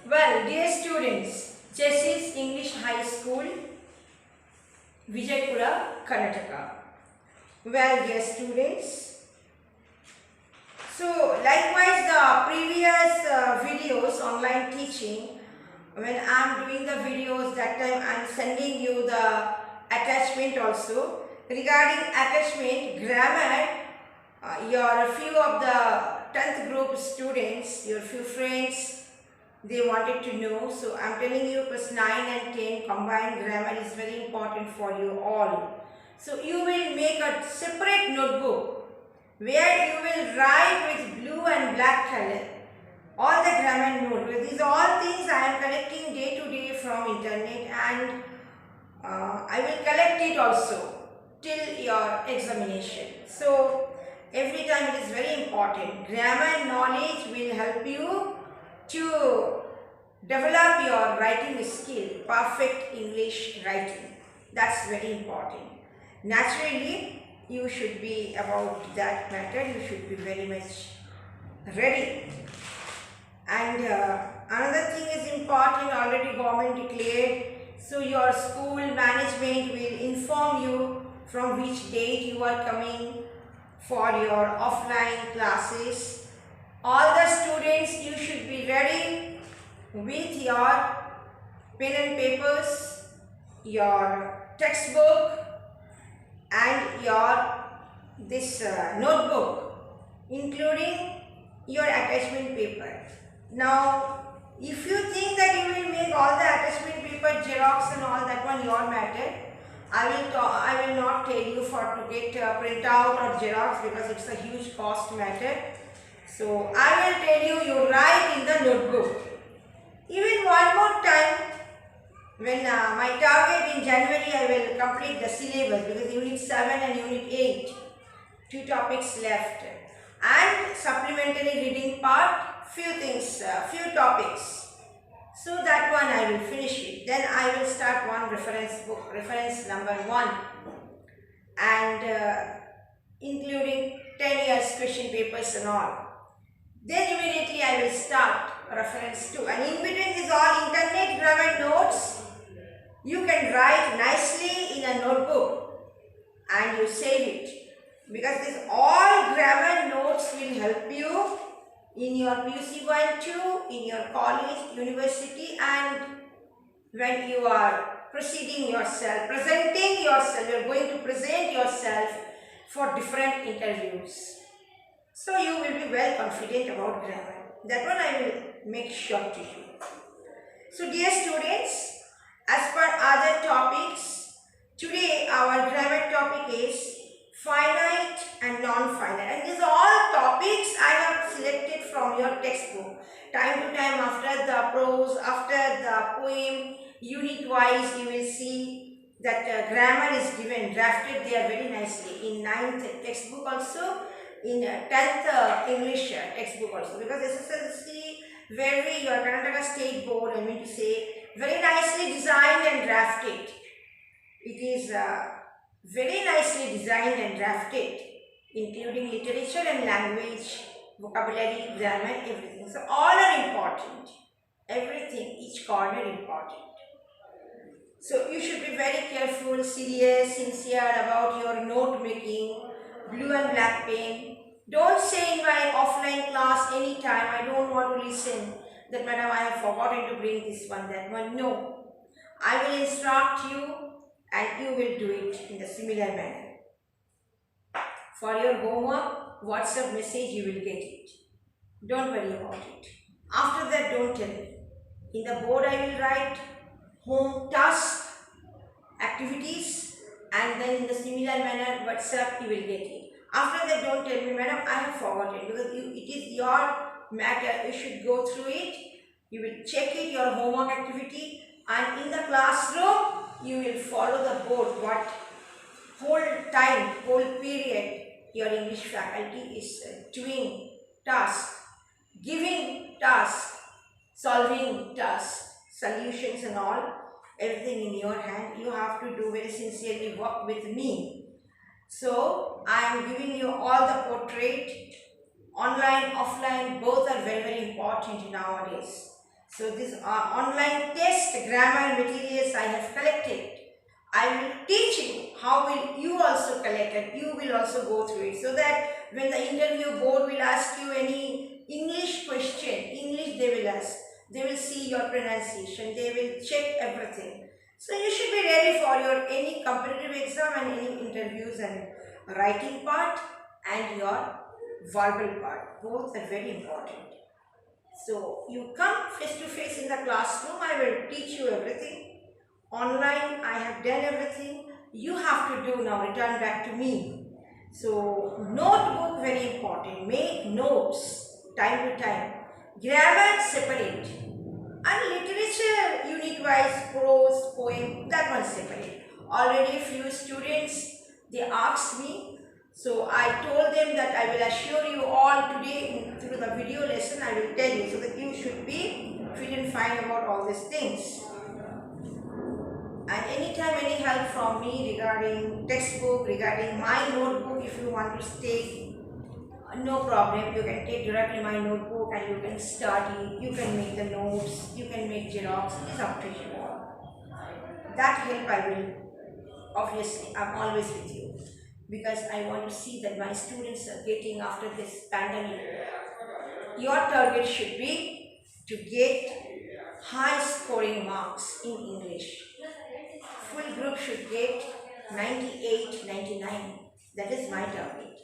Well, dear students, Jessie's English High School, Vijaypura, Karnataka. Well, dear students, so likewise the previous videos, online teaching, when I am doing the videos, that time I am sending you the attachment also. Regarding attachment, grammar, your few of the 10th group students, your few friends, they wanted to know. So I am telling you plus 9 and 10 combined grammar is very important for you all. So you will make a separate notebook where you will write with blue and black color all the grammar note. These are all things I am collecting day to day from internet, and I will collect it also till your examination. So every time it is very important. Grammar knowledge will help you to develop your writing skill, perfect English writing. That's very important. Naturally, you should be about that matter. You should be very much ready. And another thing is important, already government declared. So your school management will inform you from which date you are coming for your offline classes. All the students, you should be ready with your pen and papers, your textbook and your this notebook, including your attachment paper. Now, if you think that you will make all the attachment paper xerox and all that one your matter, I will not tell you for to get printout or xerox because it's a huge cost matter. So I will tell you, you write in the notebook. Even one more time, when my target in January, I will complete the syllabus because Unit 7 and Unit 8, 2 topics left. And supplementary reading part, few things, few topics. So that one I will finish it. Then I will start one reference book, reference number 1. And including 10 years question papers and all. Then immediately I will start reference 2. And in between is all internet grammar notes. You can write nicely in a notebook and you save it. Because this all grammar notes will help you in your PUC 1, 2, in your college, university, and when you are proceeding yourself, presenting yourself, you are going to present yourself for different interviews. So you will be well confident about grammar. That one I will make sure to you. So dear students, as per other topics, today our grammar topic is finite and non-finite, and these are all topics I have selected from your textbook. Time to time, after the prose, after the poem, unit wise you will see that grammar is given, drafted there very nicely in 9th textbook also, in 10th English textbook also, because SSLC very, your Karnataka State Board, I mean to say, very nicely designed and drafted. It is very nicely designed and drafted, including literature and language, vocabulary, grammar, everything. So all are important. Everything, each corner important. So you should be very careful, serious, sincere about your note making, blue and black pen. Don't say in my offline class anytime, I don't want to listen, that madam I have forgotten to bring this one, that one. No. I will instruct you and you will do it in the similar manner. For your homework, WhatsApp message you will get it. Don't worry about it. After that, don't tell me. In the board I will write home task, activities, and then in the similar manner WhatsApp you will get it. After that, don't tell me, madam, I have forgotten, because it is your matter. You should go through it. You will check it, your homework activity, and in the classroom you will follow the board. What whole time, whole period your English faculty is doing task, giving task, solving task, solutions and all, everything in your hand. You have to do very sincerely work with me. So I am giving you all the portrait, online, offline, both are very, very important nowadays. So these are online test grammar materials I have collected. I will teach you how will you also collect and you will also go through it, so that when the interview board will ask you any English question, English they will ask, they will see your pronunciation, they will check everything. So you should be ready for your any competitive exam and any interviews, and writing part and your verbal part. Both are very important. So you come face to face in the classroom, I will teach you everything. Online, I have done everything. You have to do now, return back to me. So notebook very important. Make notes time to time. Grammar separate. And literature unit wise, prose, poem, that one separate. Already few students, they asked me, so I told them that I will assure you all today through the video lesson, I will tell you, so that you should be fit and fine about all these things. And anytime any help from me regarding textbook, regarding my notebook, if you want to take, no problem, you can take directly my notebook and you can study, you can make the notes, you can make xerox, it is up to you all. That help I will, obviously, I'm always with you, because I want to see that my students are getting after this pandemic. Your target should be to get high scoring marks in English. Full group should get 98, 99. That is my target.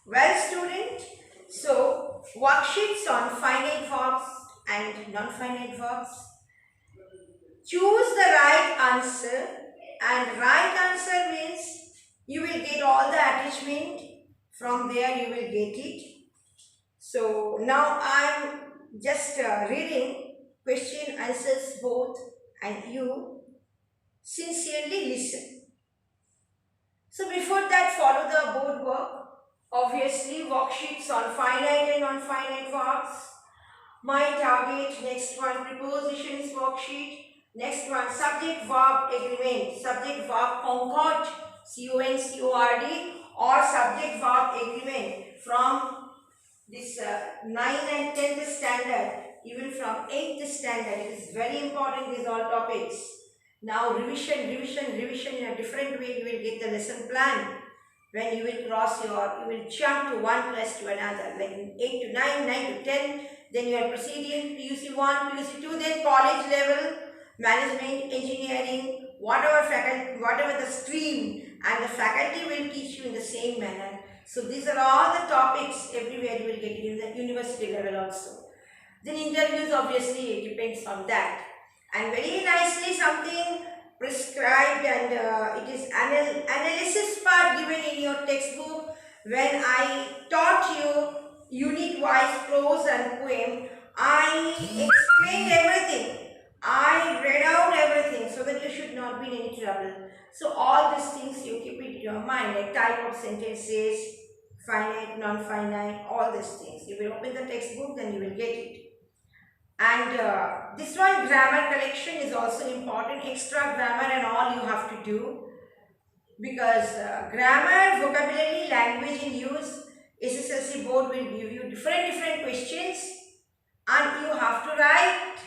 Well, student, so worksheets on finite verbs and non-finite verbs. Choose the right answer, and right answer means you will get all the attachment, from there you will get it. So now I am just reading question answers both, and you sincerely listen. So before that, follow the board work. Obviously, worksheets on finite and non-finite verbs. My target, next one, prepositions worksheet. Next one, subject verb agreement, subject verb concord, CONCORD, or subject verb agreement from this 9th and 10th standard, even from 8th standard. It is very important, these all topics. Now revision in a different way. You will get the lesson plan. When you will cross you will jump to one class to another, like 8 to 9, 9 to 10, then you are proceeding PUC 1, PUC 2, then college level, management, engineering, whatever faculty, whatever the stream, and the faculty will teach you in the same manner. So these are all the topics everywhere you will get in the university level also. Then interviews, obviously it depends on that. And very nicely something prescribed, and it is analysis part given in your textbook. When I taught you unit wise prose and poem, I explained everything. I read out everything so that you should not be in any trouble. So all these things you keep it in your mind, like type of sentences, finite, non-finite, all these things. You will open the textbook, then you will get it. And this one, grammar collection, is also important. Extra grammar and all you have to do, because grammar, vocabulary, language in use, SSLC board will give you different questions, and you have to write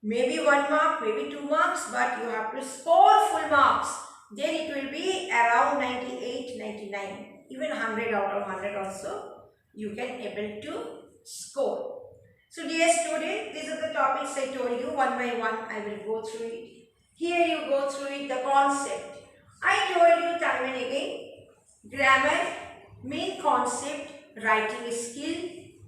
maybe 1 mark, maybe 2 marks, but you have to score full marks. Then it will be around 98, 99, even 100 out of 100 also you can able to score. So dear student, these are the topics I told you. One by one I will go through it. Here you go through it, the concept. I told you time and again, grammar, main concept, writing skill,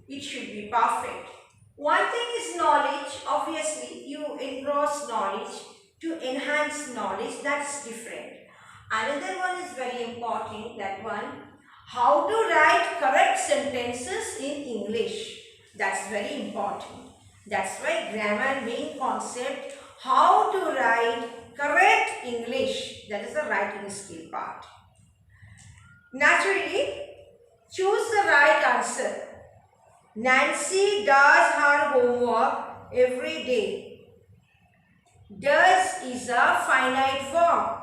it should be perfect. One thing is knowledge. Obviously, you engross knowledge to enhance knowledge, that's different. Another one is very important, that one, how to write correct sentences in English. That's very important. That's why grammar, main concept, how to write correct English, that is the writing skill part. Naturally, choose the right answer. Nancy does her homework every day. Does is a finite verb.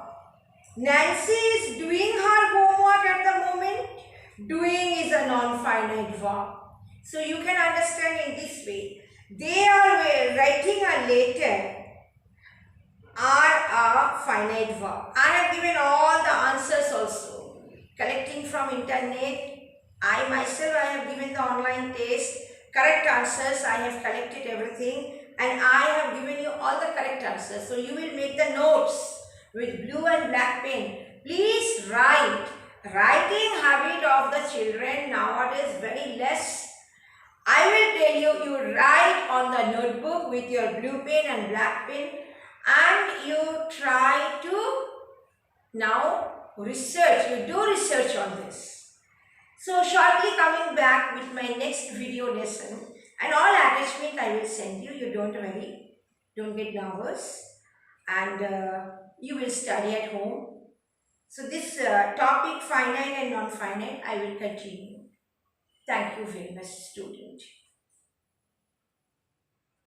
Nancy is doing her homework at the moment. Doing is a non-finite verb. So you can understand in this way. They are writing a letter are a finite verb. I have given all the answers also. Collecting from internet, I myself I have given the online test, correct answers, I have collected everything and I have given you all the correct answers. So you will make the notes with blue and black pen. Please write. Writing habit of the children nowadays very less. I will tell you, you write on the notebook with your blue pen and black pen and you try to now research, you do research on this. So shortly coming back with my next video lesson and all attachment I will send you, you don't worry, don't get nervous and you will study at home. So this topic finite and non-finite I will continue. Thank you very much student.